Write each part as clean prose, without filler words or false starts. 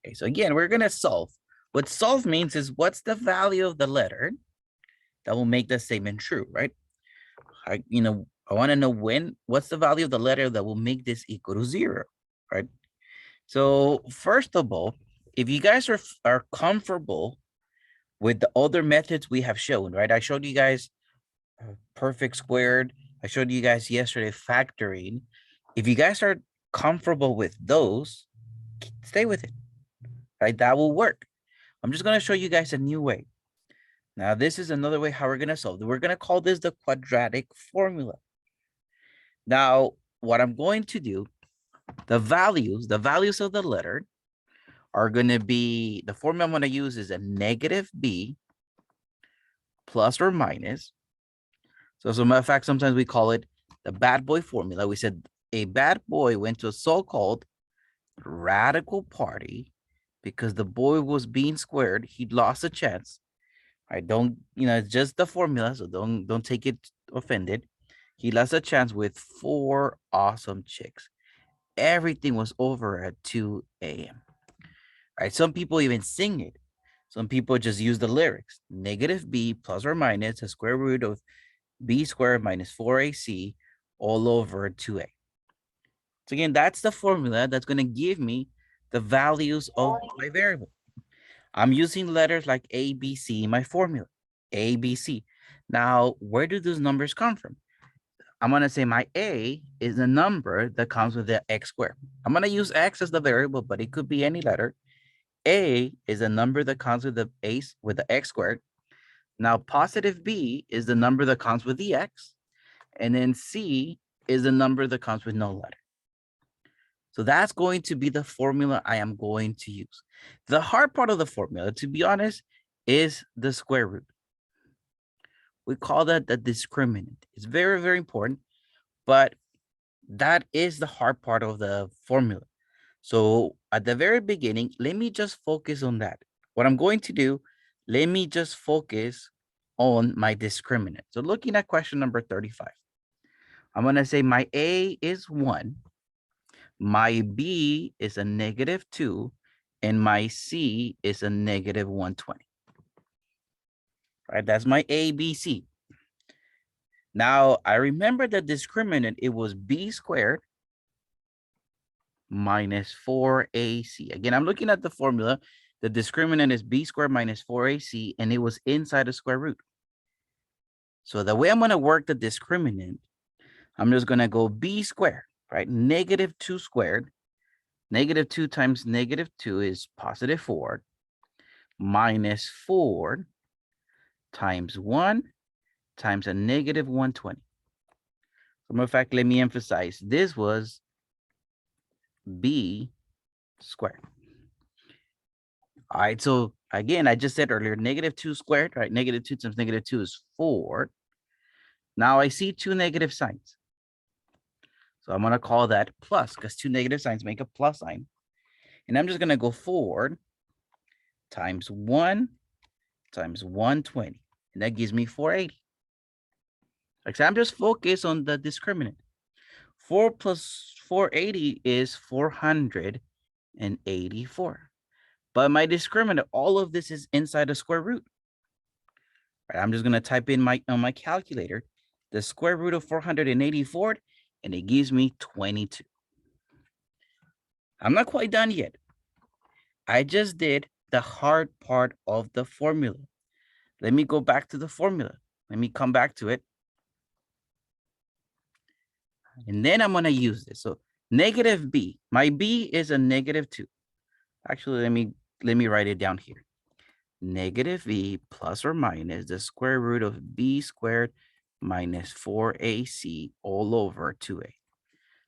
Okay, so again, we're gonna solve. What solve means is what's the value of the letter that will make the statement true, right? I want to know what's the value of the letter that will make this equal to 0, right? So first of all, if you guys are comfortable with the other methods we have shown, right? I showed you guys perfect squared. I showed you guys yesterday factoring. If you guys are comfortable with those, stay with it, right? That will work. I'm just going to show you guys a new way. Now, this is another way how we're going to solve it. We're going to call this the quadratic formula. Now, what I'm going to do, the values of the letter are going to be, the formula I'm going to use is a negative b plus or minus. So as a matter of fact, sometimes we call it the bad boy formula. We said a bad boy went to a so-called radical party because the boy was being squared. He lost a chance. I don't, it's just the formula, so don't take it offended. He lost a chance with 4 awesome chicks. Everything was over at 2 a.m. Right? Some people even sing it. Some people just use the lyrics. Negative b plus or minus the square root of b squared minus 4ac all over 2a. So again, that's the formula that's going to give me the values of my variable. I'm using letters like A, B, C in my formula. A, B, C. Now, where do those numbers come from? I'm going to say my A is a number that comes with the x squared. I'm going to use x as the variable, but it could be any letter. A is a number that comes with the x squared. Now, positive B is the number that comes with the x. And then C is the number that comes with no letter. So that's going to be the formula I am going to use. The hard part of the formula, to be honest, is the square root. We call that the discriminant. It's very, very important, but that is the hard part of the formula. So at the very beginning, let me just focus on that. What I'm going to do, let me just focus on my discriminant. So looking at question number 35, I'm going to say my A is 1. My B is a negative 2, and my C is a negative 120. Right, that's my A, B, C. Now, I remember the discriminant, it was B squared minus 4AC. Again, I'm looking at the formula. The discriminant is B squared minus 4AC, and it was inside the square root. So the way I'm going to work the discriminant, I'm just going to go B squared, right? Negative 2 squared. Negative 2 times negative 2 is positive 4 minus 4 times 1 times a negative 120. So, matter of fact, let me emphasize, this was b squared. All right, so again, I just said earlier, negative 2 squared, right? Negative 2 times negative 2 is 4. Now I see 2 negative signs. So I'm going to call that plus because 2 negative signs make a plus sign. And I'm just going to go 4 times 1 times 120. And that gives me 480. Like, so I'm just focused on the discriminant. 4 plus 480 is 484. But my discriminant, all of this is inside the square root. Right, I'm just going to type in on my calculator the square root of 484, and it gives me 22. I'm not quite done yet. I just did the hard part of the formula. Let me go back to the formula. Let me come back to it. And then I'm going to use this. So negative b, my b is a negative 2. Actually, let me write it down here. Negative b plus or minus the square root of b squared minus 4ac all over 2a.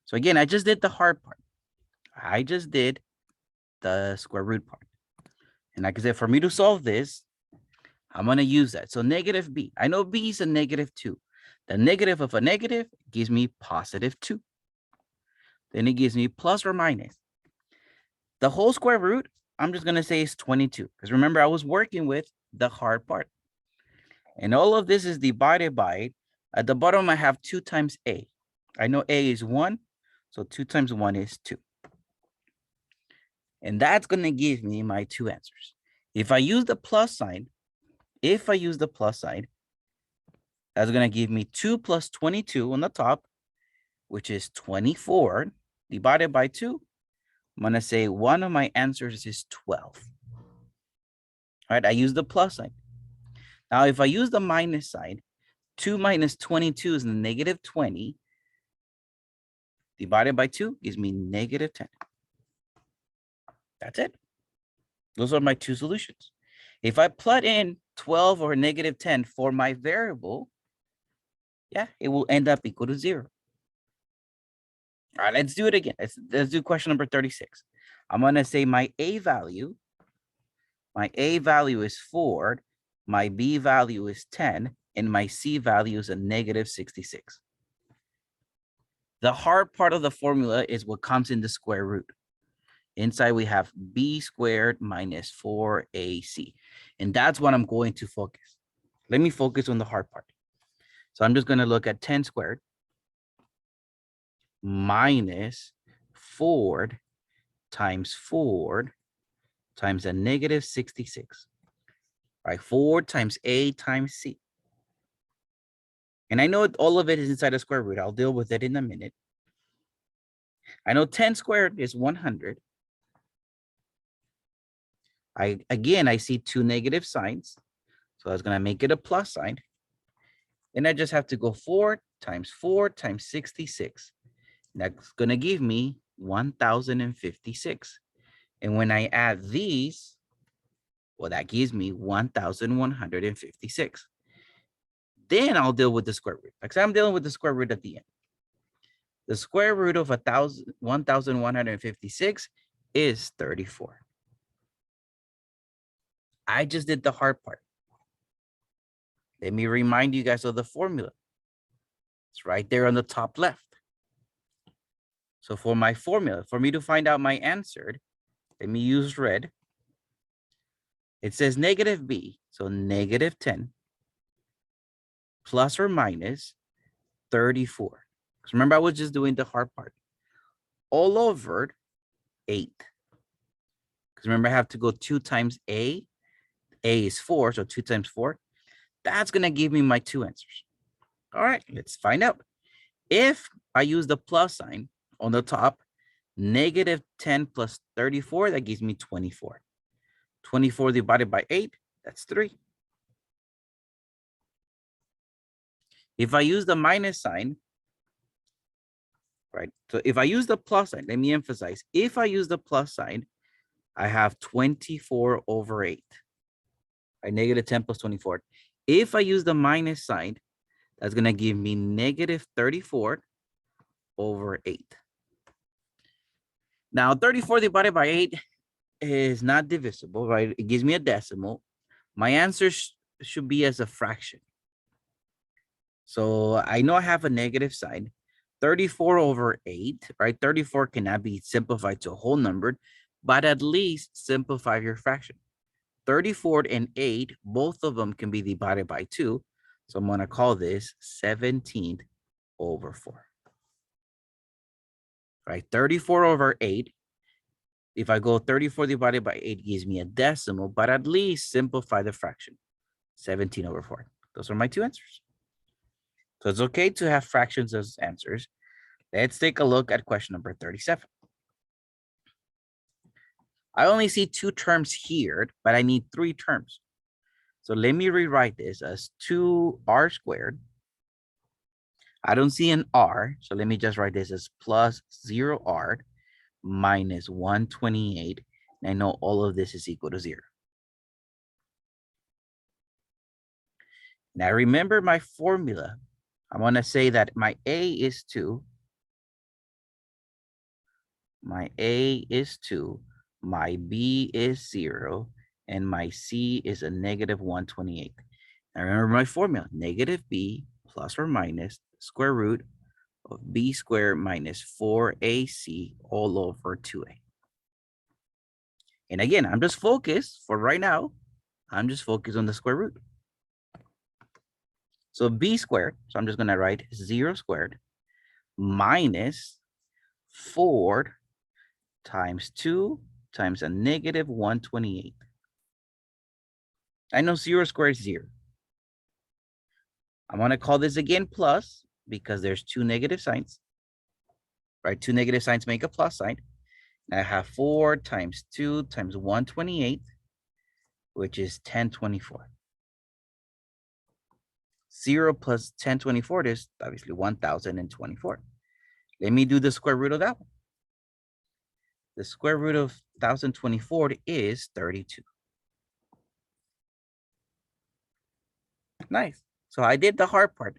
So again, I just did the hard part. I just did the square root part. And like I said, for me to solve this, I'm going to use that. So negative b, I know b is a negative 2. The negative of a negative gives me positive 2. Then it gives me plus or minus. The whole square root, I'm just going to say is 22. Because remember, I was working with the hard part. And all of this is divided by, at the bottom, I have 2 times a. I know a is 1, so 2 times 1 is 2. And that's going to give me my two answers. If I use the plus sign, that's going to give me 2 plus 22 on the top, which is 24 divided by 2. I'm going to say one of my answers is 12. All right, I use the plus sign. Now, if I use the minus sign, 2 minus 22 is negative 20. Divided by 2 gives me negative 10. That's it. Those are my two solutions. If I plug in 12 or negative 10 for my variable, yeah, it will end up equal to 0. All right, let's do it again. Let's do question number 36. I'm going to say my A value is 4, my B value is 10, and my C value is a negative 66. The hard part of the formula is what comes in the square root. Inside we have B squared minus 4AC. And that's what I'm going to focus. Let me focus on the hard part. So I'm just going to look at 10 squared minus 4 times a negative 66. Right, 4 times A times C. And I know all of it is inside the square root. I'll deal with it in a minute. I know 10 squared is 100. I see two negative signs. So that's going to make it a plus sign. And I just have to go 4 times 66. That's going to give me 1,056. And when I add these, well, that gives me 1,156. Then I'll deal with the square root. Because I'm dealing with the square root at the end. The square root of 1,156 is 34. I just did the hard part. Let me remind you guys of the formula. It's right there on the top left. So for my formula, for me to find out my answer, let me use red. It says negative B, so negative 10 plus or minus 34. Because remember, I was just doing the hard part. All over 8. Because remember, I have to go 2 times A. A is 4, so 2 times 4. That's going to give me my two answers. All right, let's find out. If I use the plus sign on the top, negative 10 plus 34, that gives me 24. 24 divided by 8, that's 3. If I use the minus sign, right? So if I use the plus sign, let me emphasize, if I use the plus sign, I have 24 over 8. Right? Negative 10 plus 24. If I use the minus sign, that's going to give me negative 34 over 8. Now, 34 divided by 8 is not divisible, right? It gives me a decimal. My answer should be as a fraction. So I know I have a negative sign. 34 over 8, right? 34 cannot be simplified to a whole number, but at least simplify your fraction. 34 and 8, both of them can be divided by 2. So I'm going to call this 17 over 4. Right? 34 over 8. If I go 34 divided by 8 gives me a decimal, but at least simplify the fraction. 17 over 4. Those are my two answers. So it's okay to have fractions as answers. Let's take a look at question number 37. I only see 2 terms here, but I need 3 terms. So let me rewrite this as 2r squared. I don't see an r, so let me just write this as plus 0r minus 128. And I know all of this is equal to 0. Now remember my formula. I want to say that my a is 2. My a is 2. My b is 0. And my c is a negative 128. Now remember my formula. Negative b plus or minus square root of b squared minus 4ac all over 2a. And again, I'm just focused for right now. I'm just focused on the square root. So b squared, so I'm just going to write 0 squared minus 4 times 2 times a negative 128. I know 0 squared is 0. I'm going to call this again plus because there's two negative signs. Right? Two negative signs make a plus sign. And I have 4 times 2 times 128, which is 1024. 0 plus 1024 is obviously 1024. Let me do the square root of that one. The square root of 1024 is 32. Nice. So I did the hard part.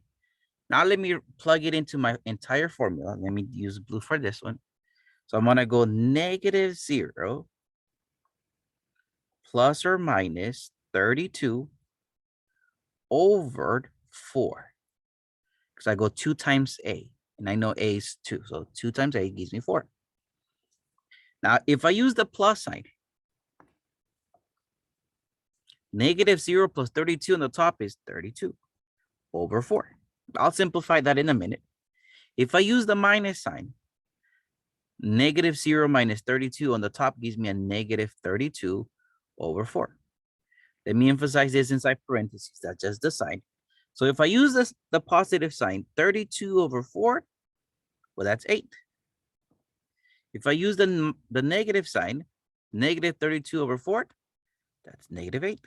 Now let me plug it into my entire formula. Let me use blue for this one. So I'm going to go negative 0 plus or minus 32 over 4. Because I go 2 times a. And I know a is 2. So 2 times a gives me 4. Now, if I use the plus sign, negative 0 plus 32 on the top is 32 over 4. I'll simplify that in a minute. If I use the minus sign, negative 0 minus 32 on the top gives me a negative 32 over 4. Let me emphasize this inside parentheses. That's just the sign. So if I use the positive sign, 32 over 4, well, that's 8. If I use the negative sign, negative 32 over 4, that's negative 8.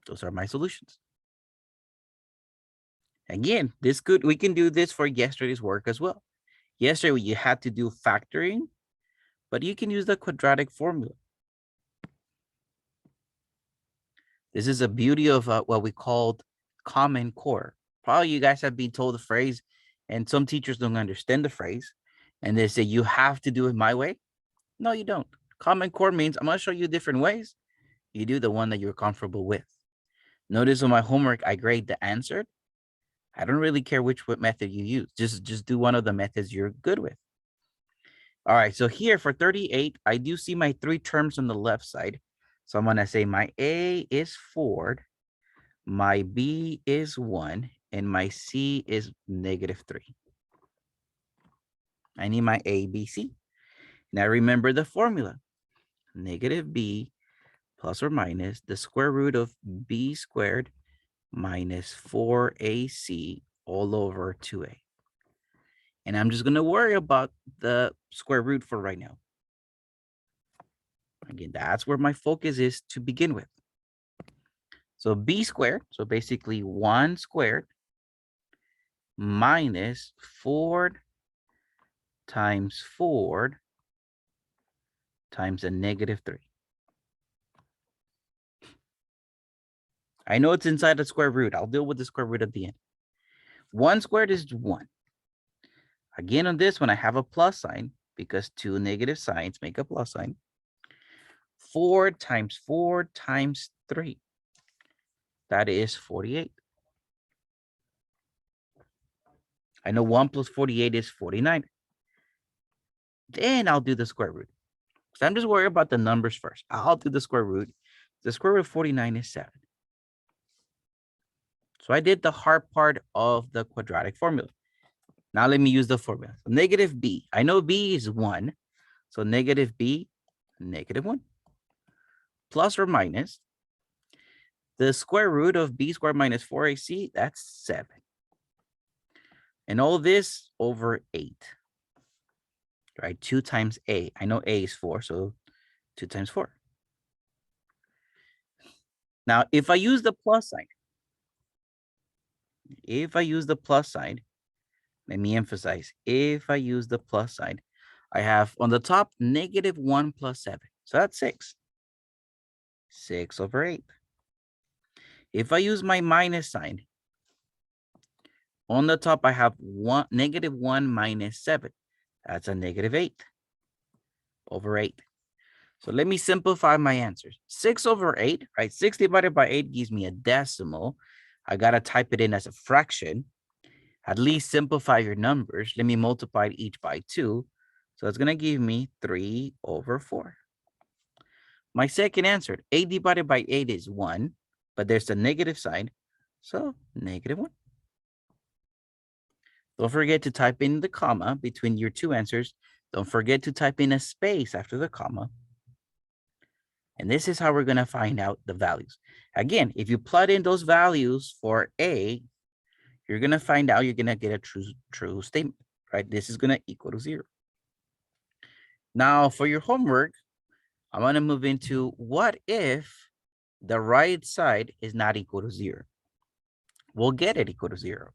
Those are my solutions. Again, we can do this for yesterday's work as well. Yesterday, you had to do factoring, but you can use the quadratic formula. This is a beauty of what we called Common Core. Probably you guys have been told the phrase, and some teachers don't understand the phrase, and they say, you have to do it my way. No, you don't. Common Core means I'm going to show you different ways. You do the one that you're comfortable with. Notice on my homework, I grade the answer. I don't really care which method you use. Just do one of the methods you're good with. All right, so here for 38, I do see my 3 terms on the left side. So I'm going to say my A is 4, my B is 1, and my C is negative 3. I need my A, B, C. Now remember the formula. Negative B plus or minus the square root of B squared minus 4AC all over 2A. And I'm just going to worry about the square root for right now. Again, that's where my focus is to begin with. So B squared, so basically 1 squared minus 4 times 4 times a negative 3. I know it's inside the square root. I'll deal with the square root at the end. 1 squared is 1. Again, on this one, I have a plus sign because 2 negative signs make a plus sign. 4 times 3. That is 48. I know 1 plus 48 is 49. Then I'll do the square root. So I'm just worried about the numbers first. I'll do the square root. The square root of 49 is 7. So I did the hard part of the quadratic formula. Now let me use the formula. So negative B. I know B is 1. So negative B, negative 1. Plus or minus the square root of B squared minus 4AC, that's 7. And all this over 8. Right? 2 times A. I know A is 4, so 2 times 4. Now, if I use the plus sign, let me emphasize, if I use the plus sign, I have on the top negative 1 plus 7. So that's 6. 6 over 8. If I use my minus sign, on the top I have negative 1 minus 7. That's a negative 8 over 8. So let me simplify my answers. 6 over 8, right? 6 divided by 8 gives me a decimal. I got to type it in as a fraction. At least simplify your numbers. Let me multiply each by 2. So it's going to give me 3 over 4. My second answer, 8 divided by 8 is 1, but there's a negative sign. So negative 1. Don't forget to type in the comma between your two answers Don't forget to type in a space after the comma. And this is how we're going to find out the values. Again, if you plug in those values for A, you're going to find out you're going to get a true statement, right? This is going to equal to 0. Now, for your homework, I'm going to move into what if the right side is not equal to 0? We'll get it equal to 0.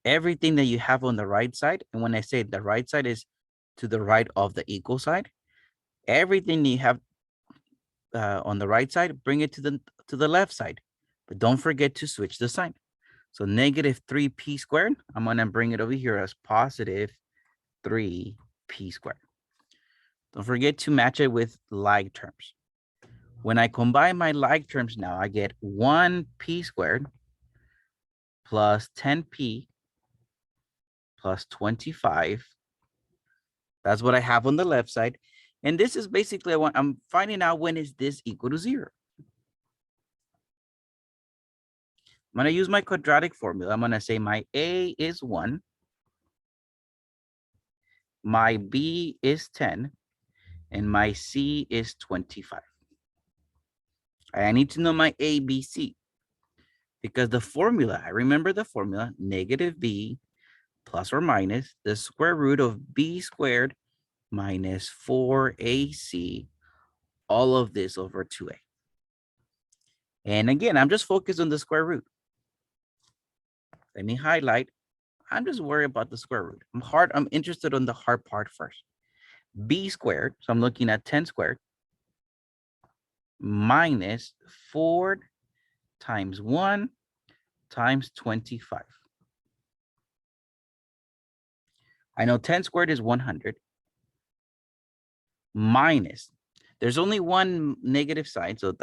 Everything that you have on the right side, and when I say the right side is to the right of the equal side, everything you have on the right side, bring it to the left side, but don't forget to switch the sign. So negative 3p squared, I'm going to bring it over here as positive 3p squared. Don't forget to match it with like terms. When I combine my like terms now, I get 1p squared plus 10p plus 25. That's what I have on the left side. And this is basically, I'm finding out when is this equal to 0. I'm going to use my quadratic formula. I'm going to say my A is 1. My B is 10. And my C is 25. I need to know my A, B, C. Because the formula, I remember the formula, negative B plus or minus the square root of B squared minus 4AC, all of this over 2A. And again, I'm just focused on the square root. Let me highlight. I'm just worried about the square root. I'm interested on the hard part first. B squared, so I'm looking at 10 squared, minus 4 times 1 times 25. I know 10 squared is 100. Minus, there's only one negative sign, so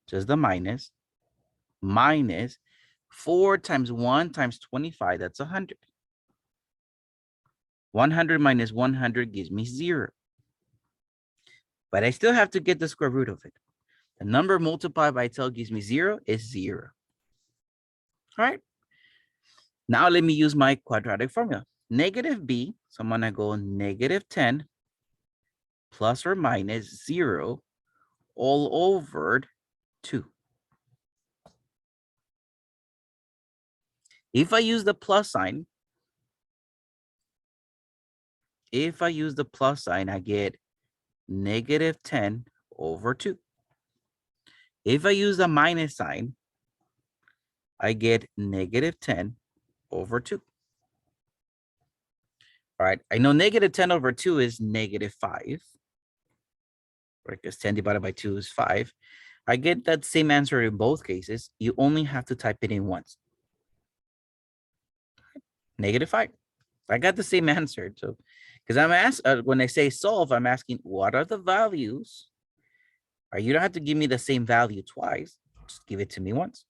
just the minus. Minus 4 times 1 times 25, that's 100. 100 minus 100 gives me 0. But I still have to get the square root of it. The number multiplied by itself gives me 0 is 0. All right. Now let me use my quadratic formula. Negative b, so I'm going to go negative 10 plus or minus 0 all over 2. If I use the plus sign, I get negative 10 over 2. If I use the minus sign, I get negative 10 over 2. All right, I know negative 10 over 2 is negative 5. Right, because 10 divided by 2 is 5. I get that same answer in both cases. You only have to type it in once. Negative 5. I got the same answer. So, because I'm asked when I say solve, I'm asking what are the values? Or you don't have to give me the same value twice. Just give it to me once.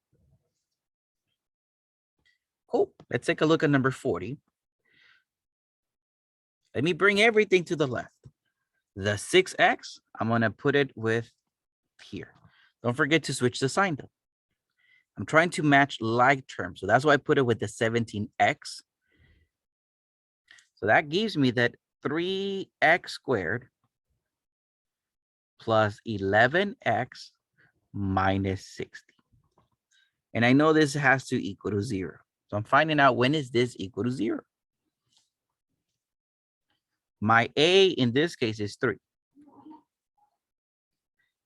Cool. Let's take a look at number 40. Let me bring everything to the left. The 6x, I'm going to put it with here. Don't forget to switch the sign though. I'm trying to match like terms. So that's why I put it with the 17x. So that gives me that 3x squared plus 11x minus 60. And I know this has to equal to 0. So I'm finding out when is this equal to 0. My A in this case is 3.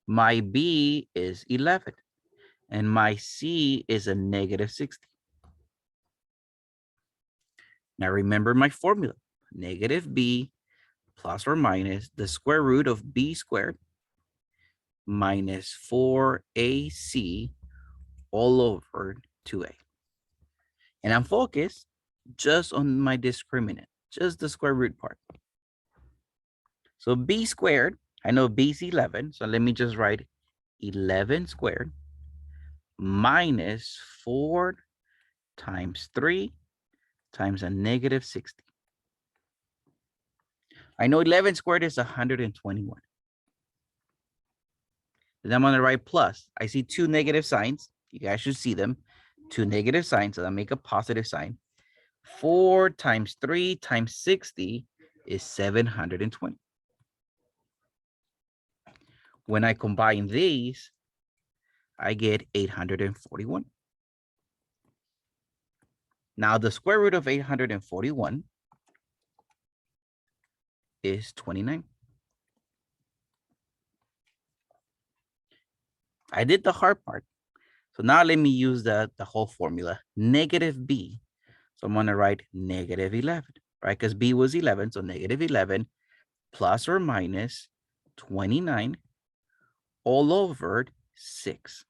My B is 11. And my C is a negative 60. Now remember my formula. Negative B plus or minus the square root of B squared minus 4AC all over 2A. And I'm focused just on my discriminant, just the square root part. So B squared, I know B is 11. So let me just write 11 squared minus 4 times 3 times a negative 60. I know 11 squared is 121. Then I'm going to write plus. I see 2 negative signs. You guys should see them. 2 negative signs, so I'll make a positive sign. 4 times 3 times 60 is 720. When I combine these, I get 841. Now the square root of 841 is 29. I did the hard part. So now let me use the whole formula, negative b. So I'm going to write negative 11, right? Because b was 11, so negative 11 plus or minus 29 all over 6,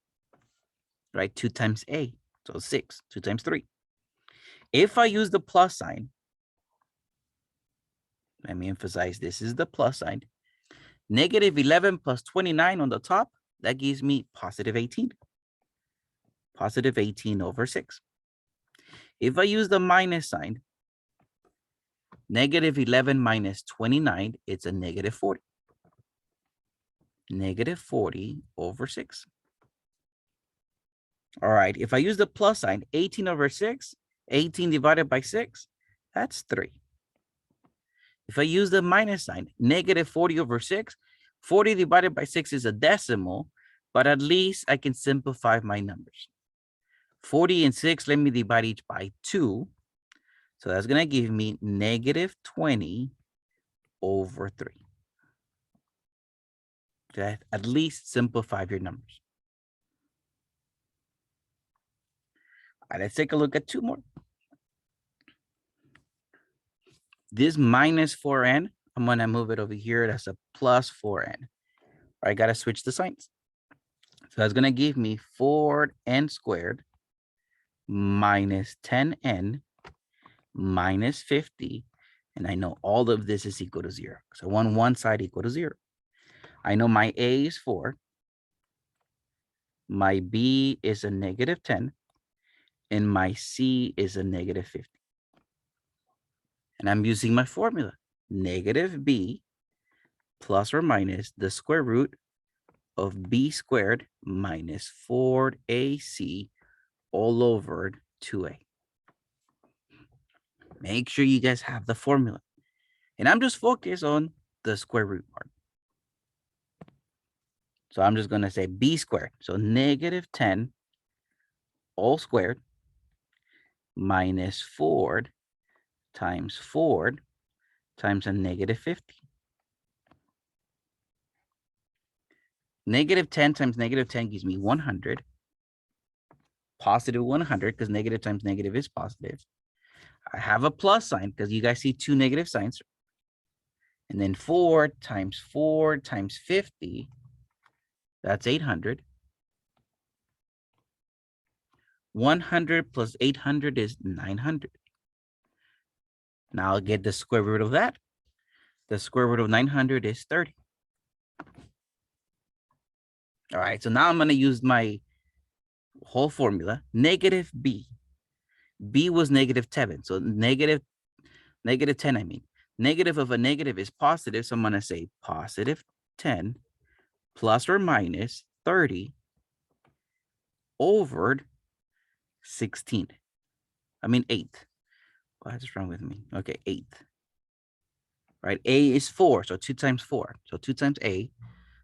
right? 2 times a, so 6, 2 times 3. If I use the plus sign, let me emphasize this is the plus sign, negative 11 plus 29 on the top, that gives me positive 18. Positive 18 over 6. If I use the minus sign, negative 11 minus 29, it's a negative 40. Negative 40 over 6. All right, if I use the plus sign, 18 over 6, 18 divided by 6, that's 3. If I use the minus sign, negative 40 over 6, 40 divided by 6 is a decimal, but at least I can simplify my numbers. 40 and 6, let me divide each by 2. So that's going to give me negative 20 over 3. Okay, at least simplify your numbers. All right, let's take a look at 2 more. This minus 4n, I'm going to move it over here. That's a plus 4n. I got to switch the signs. So that's going to give me 4n squared minus 10n minus 50. And I know all of this is equal to 0. So I want one side equal to 0. I know my a is 4. My b is a negative 10. And my c is a negative 50. And I'm using my formula. Negative b plus or minus the square root of b squared minus 4ac all over 2a. Make sure you guys have the formula. And I'm just focused on the square root part. So I'm just going to say b squared. So negative 10 all squared minus 4 times 4 times a negative 50. Negative 10 times negative 10 gives me 100. Positive 100 because negative times negative is positive. I have a plus sign because you guys see 2 negative signs. And then 4 times 50, that's 800. 100 plus 800 is 900. Now I'll get the square root of that. The square root of 900 is 30. All right, so now I'm going to use my whole formula. Negative b. B was negative 10. So negative 10, I mean. Negative of a negative is positive. So I'm going to say positive 10 plus or minus 30 over 16. I mean 8. What's wrong with me? Okay, 8. Right, a is 4. So 2 times 4. So 2 times a.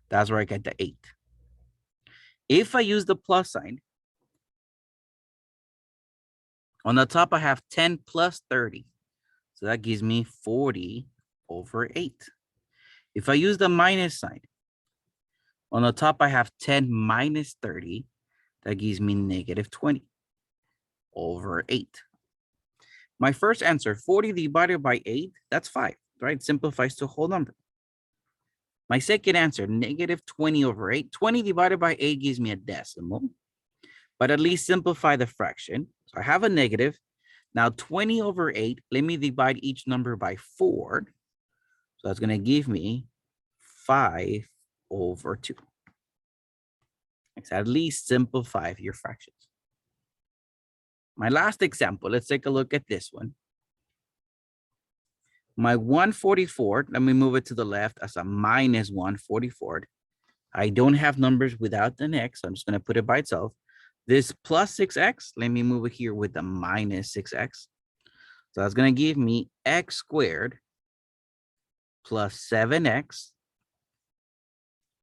That's where I get the 8. If I use the plus sign, on the top I have 10 plus 30. So that gives me 40 over 8. If I use the minus sign, on the top I have 10 minus 30. That gives me negative 20 over 8. My first answer, 40 divided by 8, that's 5, right? Simplifies to a whole number. My second answer, negative 20 over 8. 20 divided by 8 gives me a decimal, but at least simplify the fraction. So I have a negative. Now 20 over 8, let me divide each number by 4. So that's going to give me 5 over 2. So at least simplify your fractions. My last example, let's take a look at this one. My 144, let me move it to the left as a minus 144. I don't have numbers without an x. So I'm just going to put it by itself. This plus 6x, let me move it here with the minus 6x. So that's going to give me x squared plus 7x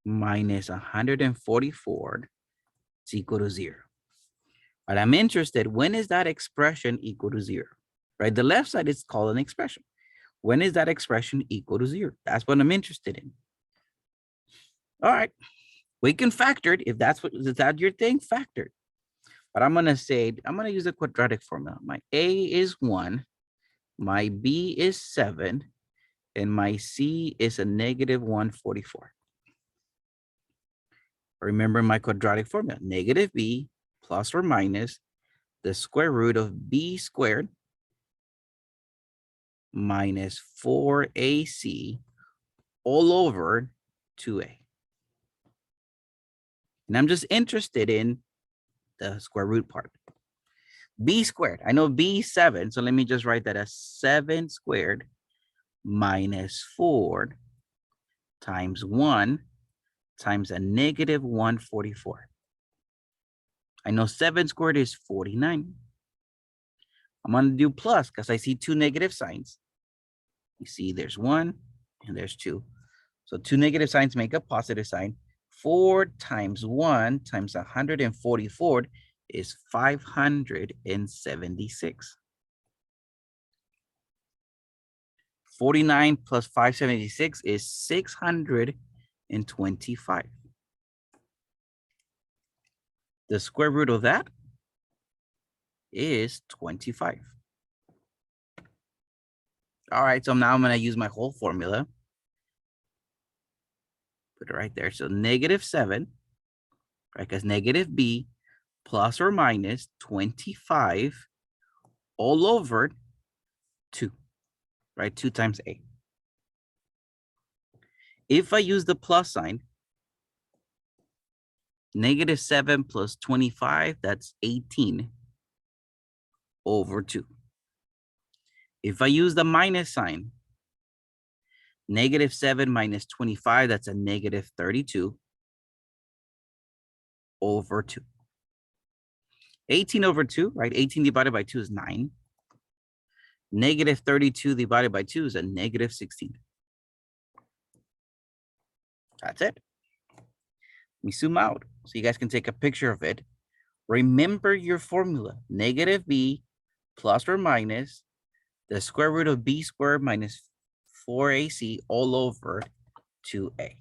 minus 144 is equal to 0. But I'm interested, when is that expression equal to 0? Right? The left side is called an expression. When is that expression equal to 0? That's what I'm interested in. All right. We can factor it. If that's your thing, factor it. But I'm going to use a quadratic formula. My A is 1, my B is 7, and my C is a negative 144. Remember my quadratic formula, negative B plus or minus the square root of B squared minus 4AC all over 2A. And I'm just interested in the square root part. B squared, I know B is 7, so let me just write that as 7 squared minus 4 times 1 times a negative 144. I know 7 squared is 49. I'm going to do plus because I see two negative signs. You see there's 1 and there's 2. So two negative signs make a positive sign. 4 times 1 times 144 is 576. 49 plus 576 is 625. The square root of that is 25. All right, so now I'm going to use my whole formula. Put it right there. So negative 7, right? Because negative B plus or minus 25 all over 2, right? 2 times A. If I use the plus sign, negative 7 plus 25, that's 18 over 2. If I use the minus sign, negative 7 minus 25, that's a negative 32 over 2. 18 over 2, right? 18 divided by 2 is 9. Negative 32 divided by 2 is a negative 16. That's it. We zoom out so you guys can take a picture of it. Remember your formula, negative B plus or minus the square root of B squared minus 4AC all over 2A.